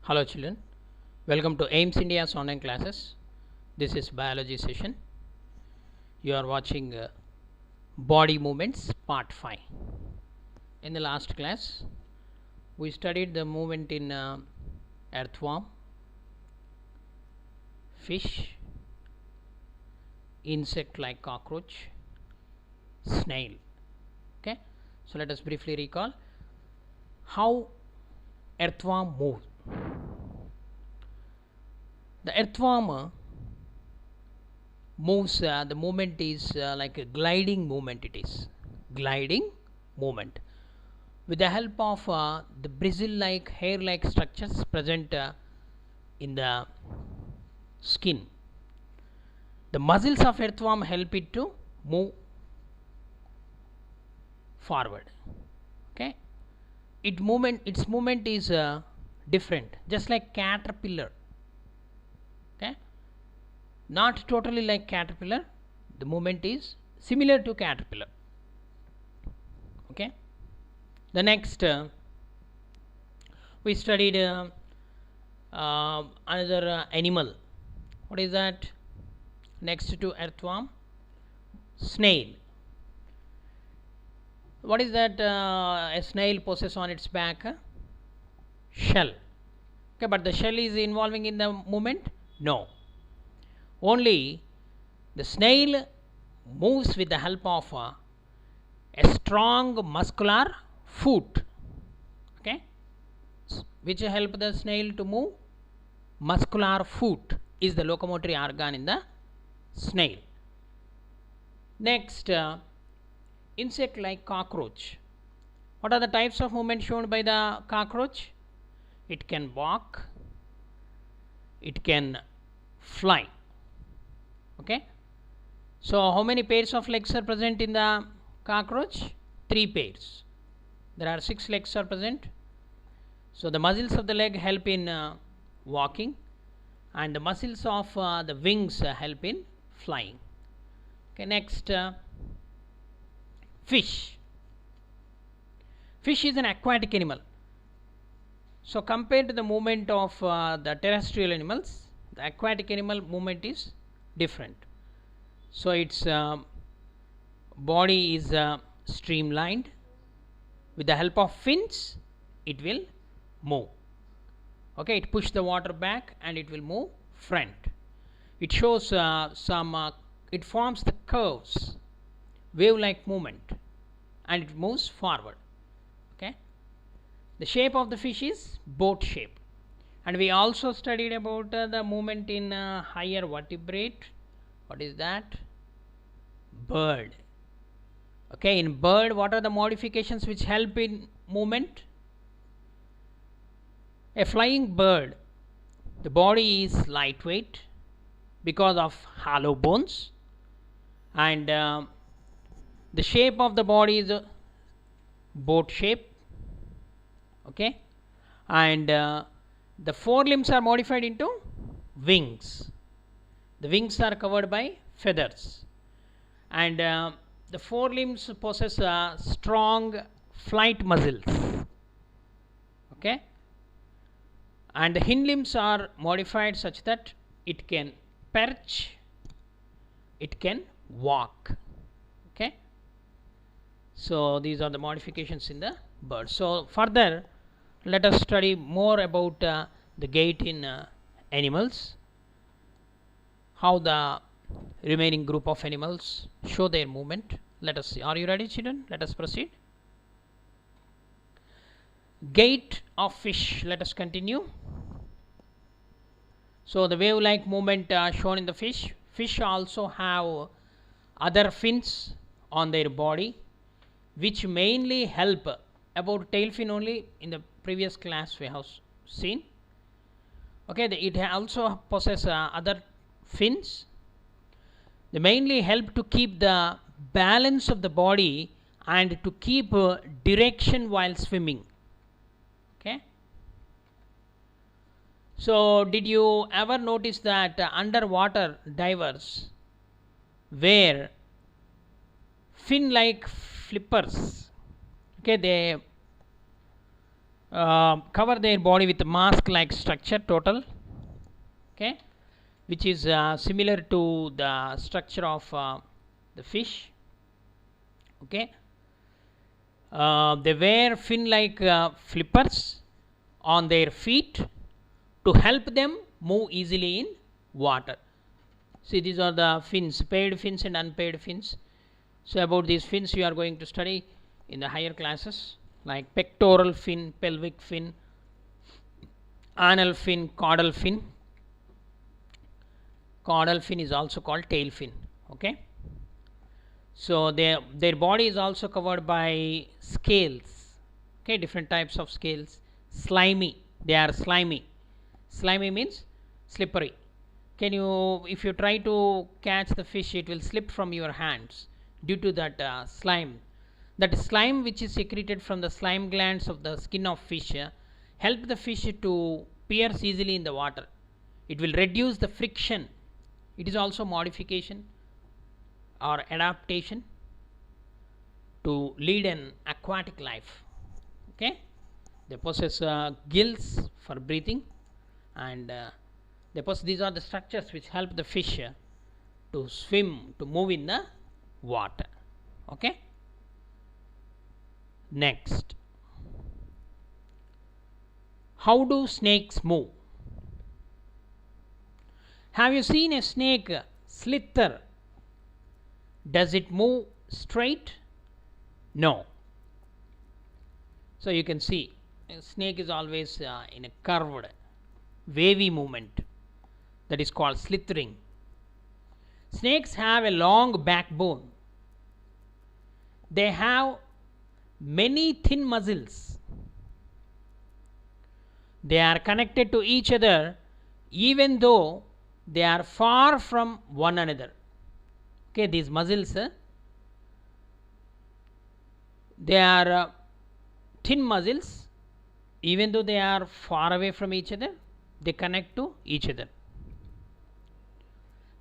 Hello children, welcome to AIMS India's online classes. This is biology session. You are watching body movements part 5. In the last class we studied the movement in earthworm, fish, insect like cockroach, snail. Okay, so let us briefly recall how earthworm moves. The earthworm moves, the movement is like a gliding movement. It is gliding movement with the help of the bristle like hair like structures present in the skin. The muscles of earthworm help it to move forward. Okay, its movement is different, just like caterpillar. Okay, not totally like caterpillar, the movement is similar to caterpillar. Okay, the next we studied another animal. What is that? Next to earthworm, snail. What is that a snail possesses on its back? Shell. Okay, but the shell is involving in the movement? No. Only the snail moves with the help of a strong muscular foot. Okay, which help the snail to move? Muscular foot is the locomotory organ in the snail. Next, insect like cockroach. What are the types of movement shown by the cockroach? It can walk, it can fly. Okay, so how many pairs of legs are present in the cockroach? 3 pairs. There are 6 legs are present. So the muscles of the leg help in walking, and the muscles of the wings help in flying. Okay, next, fish. Fish is an aquatic animal. So compared to the movement of the terrestrial animals, the aquatic animal movement is different. So its body is streamlined. With the help of fins, it will move. Okay, it pushes the water back and it will move front. It shows it forms the curves, wave like movement, and it moves forward. Okay, the shape of the fish is boat shape. And we also studied about the movement in higher vertebrate. What is that? Bird. Okay, in bird, what are the modifications which help in movement? A flying bird, the body is lightweight because of hollow bones, and the shape of the body is a boat shape. Okay, and the forelimbs are modified into wings. The wings are covered by feathers, and the forelimbs possess strong flight muscles. Okay, and the hind limbs are modified such that it can perch, it can walk. Okay, so these are the modifications in the bird. So further, let us study more about the gait in animals, how the remaining group of animals show their movement. Let us see. Are you ready, children? Let us proceed. Gait of fish. Let us continue. So the wave like movement shown in the fish. Fish also have other fins on their body, which mainly help. About tail fin only in the previous class we have seen. Okay, it also possesses other fins. They mainly help to keep the balance of the body and to keep direction while swimming. Okay, so did you ever notice that underwater divers wear fin like flippers? Okay, they cover their body with mask like structure total, okay, which is similar to the structure of the fish, okay. They wear fin like flippers on their feet to help them move easily in water. See, these are the fins, paid fins and unpaid fins. So about these fins you are going to study in the higher classes, like pectoral fin, pelvic fin, anal fin, caudal fin. Caudal fin is also called tail fin, okay. So their body is also covered by scales, okay, different types of scales. Slimy, they are slimy. Slimy means slippery. Can you, if you try to catch the fish, it will slip from your hands due to that slime. That slime which is secreted from the slime glands of the skin of fish help the fish to pierce easily in the water. It will reduce the friction. It is also modification or adaptation to lead an aquatic life, okay. They possess gills for breathing, and these are the structures which help the fish to swim, to move in the water, okay. Next, how do snakes move? Have you seen a snake slither? Does it move straight? No. So you can see a snake is always in a curved, wavy movement, that is called slithering. Snakes have a long backbone. They have many thin muscles. They are connected to each other even though they are far from one another, okay. These muscles they are thin muscles. Even though they are far away from each other, they connect to each other.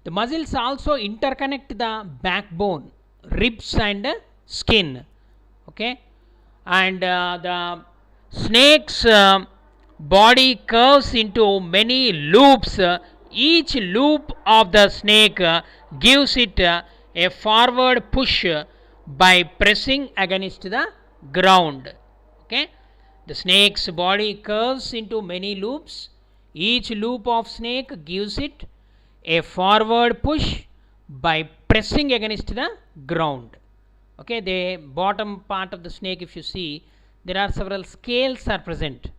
The muscles also interconnect the backbone, ribs and skin, okay. And the snake's body curves into many loops. Each loop of the snake gives it a forward push by pressing against the ground, okay. The snake's body curves into many loops. Each loop of snake gives it a forward push by pressing against the ground, okay. The bottom part of the snake, if you see, there are several scales are present,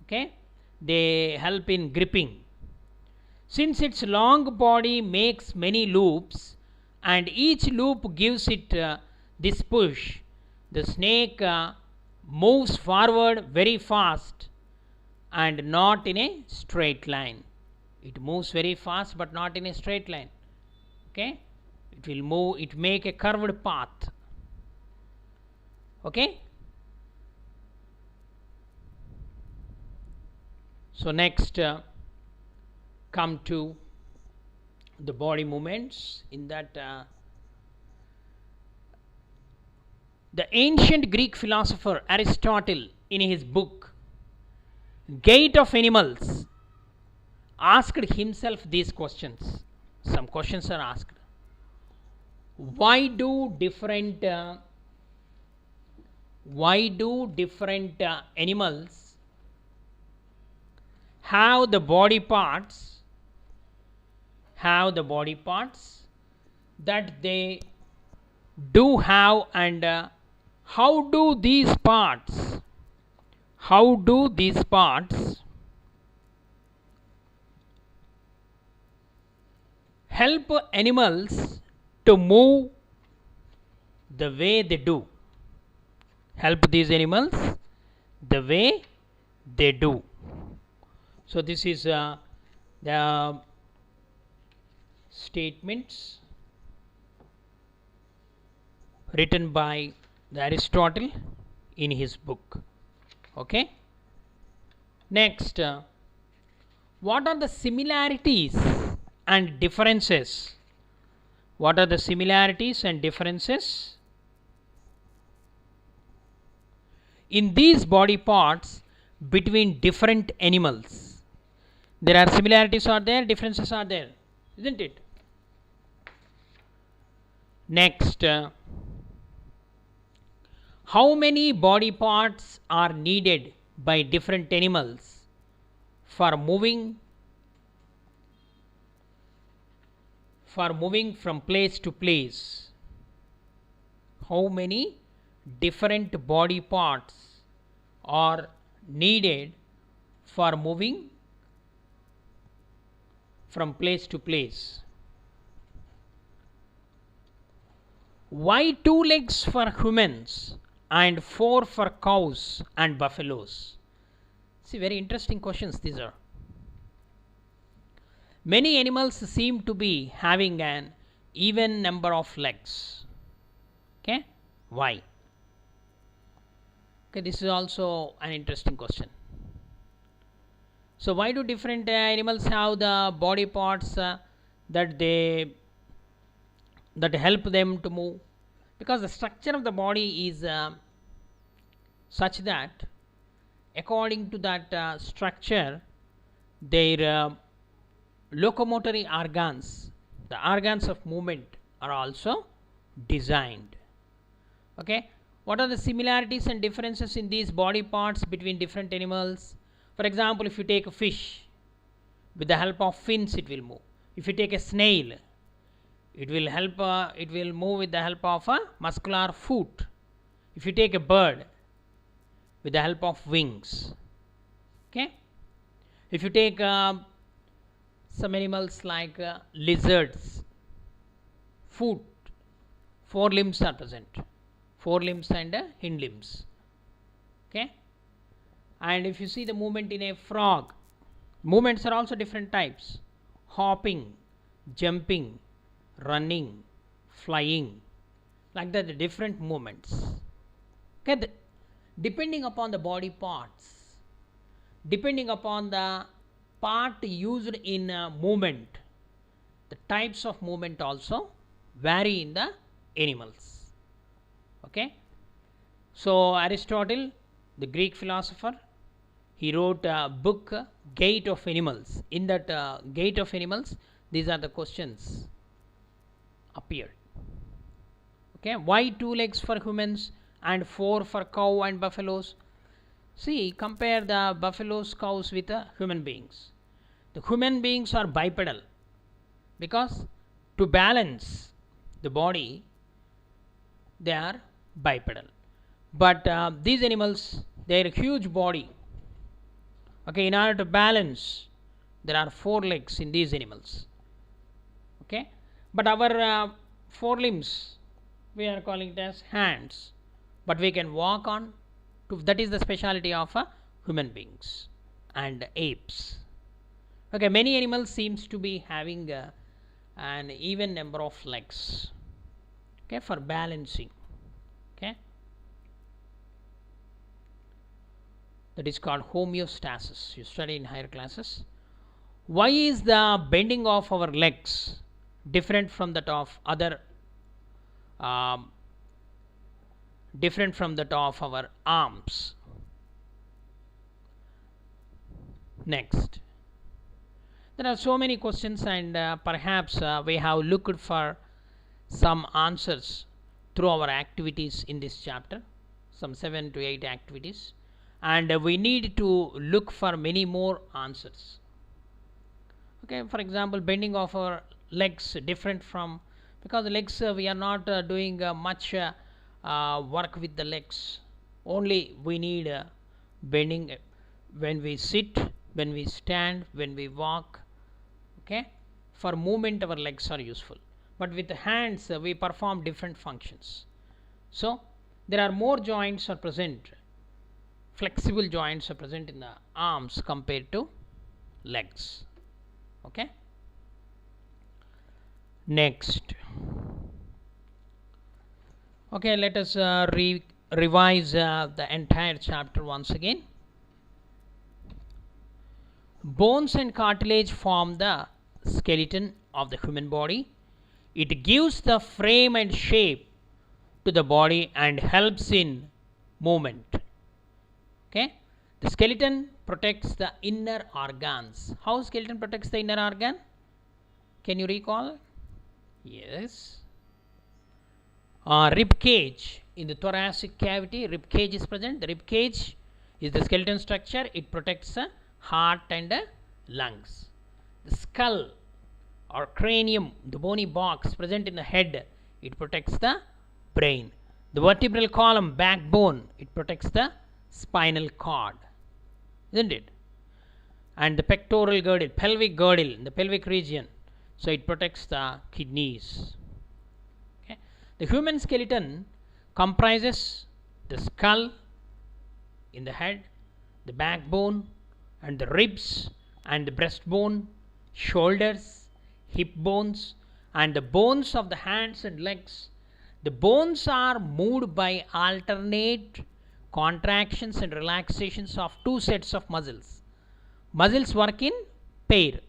okay. They help in gripping. Since its long body makes many loops and each loop gives it this push, the snake moves forward very fast and not in a straight line. It moves very fast but not in a straight line, okay. It will move, it make a curved path, okay. So next come to the body movements. In that the ancient Greek philosopher Aristotle, in his book Gait of Animals, asked himself these questions. Some questions are asked. Why do different animals have the body parts that they do have, and how do these parts help animals to move the way they do? Help these animals the way they do. So this is the statements written by Aristotle in his book, okay. Next, what are the similarities and differences? What are the similarities and differences in these body parts between different animals. There are similarities are there, differences are there, isn't it? Next, how many body parts are needed by different animals for moving from place to place? How many different body parts are needed for moving from place to place? Why 2 legs for humans and 4 for cows and buffaloes? See, very interesting questions these are. Many animals seem to be having an even number of legs. Okay, why? Okay, this is also an interesting question. So why do different animals have the body parts that help them to move? Because the structure of the body is such that according to that structure, their locomotory organs, the organs of movement, are also designed. Okay, what are the similarities and differences in these body parts between different animals? For example, if you take a fish, with the help of fins it will move. If you take a snail, it will move with the help of a muscular foot. If you take a bird, with the help of wings. Okay, if you take some animals like lizards, foot, 4 limbs are present, 4 limbs and hind limbs. Okay, and if you see the movement in a frog, movements are also different types: hopping, jumping, running, flying, like that, the different movements. Okay, depending upon the body parts, depending upon the part used in movement, the types of movement also vary in the animals. Okay, so Aristotle, the Greek philosopher, he wrote a book, Gait of Animals. In that Gait of Animals, these are the questions appeared. Okay, why 2 legs for humans and 4 for cow and buffaloes? See, compare the buffaloes, cows with human beings. The human beings are bipedal because to balance the body they are bipedal, but these animals, their huge body, okay, in order to balance there are 4 legs in these animals. Okay, but our 4 limbs, we are calling it as hands, but we can walk on to, that is the speciality of human beings and apes. Okay, many animals seems to be having an even number of legs, okay, for balancing. Okay, that is called homeostasis, you study in higher classes. Why is the bending of our legs different from that of other different from that of our arms? Next, there are so many questions, and perhaps we have looked for some answers through our activities in this chapter, some 7 to 8 activities, and we need to look for many more answers. Okay, for example, bending of our legs different from, because the legs we are not doing much work with the legs, only we need bending when we sit, when we stand, when we walk. Okay, for movement our legs are useful, but with the hands we perform different functions. So there are more joints are present, flexible joints are present in the arms compared to legs. Okay, next, okay, let us revise the entire chapter once again. Bones and cartilage form the skeleton of the human body. It gives the frame and shape to the body and helps in movement. Okay, The skeleton protects the inner organs. How skeleton protects the inner organ? Can you recall? Yes. Rib cage. In the thoracic cavity, rib cage is present. The rib cage is the skeleton structure. It protects the heart and lungs. The skull or cranium, the bony box present in the head, it protects the brain. The vertebral column, backbone, it protects the spinal cord, isn't it? And the pectoral girdle, pelvic girdle in the pelvic region, so it protects the kidneys. Okay. The human skeleton comprises the skull in the head, the backbone, and the ribs, and the breastbone, shoulders, hip bones, and the bones of the hands and legs. The bones are moved by alternate contractions and relaxations of two sets of muscles. Muscles work in pair.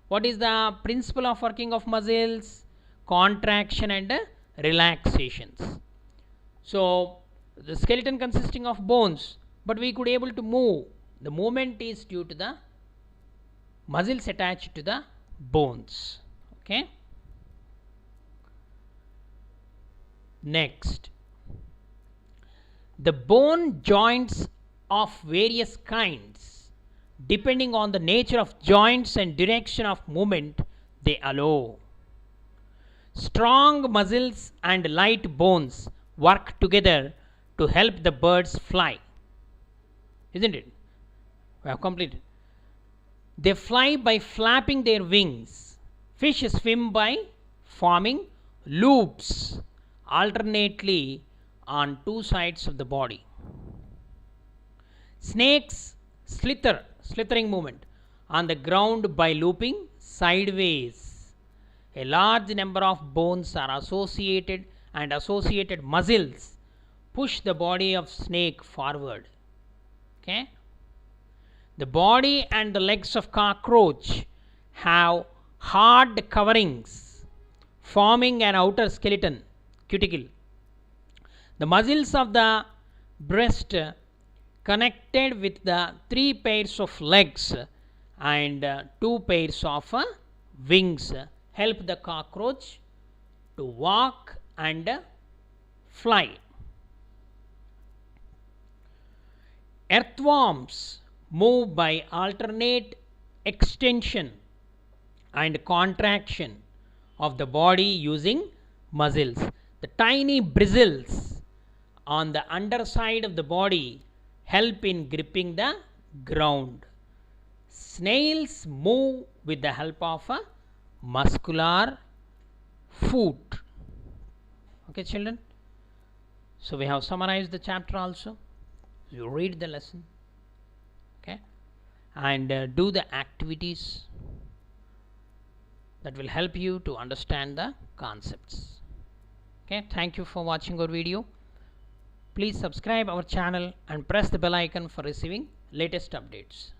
What is the principle of working of muscles? Contraction and relaxations. So the skeleton consisting of bones, but we could able to move. The movement is due to the muscles attached to the bones. Okay. Next, the bone joints of various kinds, depending on the nature of joints and direction of movement they allow. Strong muscles and light bones work together to help the birds fly, isn't it? We have completed. They fly by flapping their wings. Fish swim by forming loops alternately on two sides of the body. Snakes slithering movement on the ground by looping sideways. A large number of bones are associated, and associated muscles push the body of snake forward. Okay. The body and the legs of cockroach have hard coverings forming an outer skeleton cuticle. The muscles of the breast connected with the 3 pairs of legs and 2 pairs of wings help the cockroach to walk and fly. Earthworms move by alternate extension and contraction of the body using muscles. The tiny bristles on the underside of the body help in gripping the ground. Snails move with the help of a muscular foot. Okay, children. So we have summarized the chapter also. You read the lesson, okay, and do the activities that will help you to understand the concepts. Okay, thank you for watching our video. Please subscribe our channel and press the bell icon for receiving latest updates.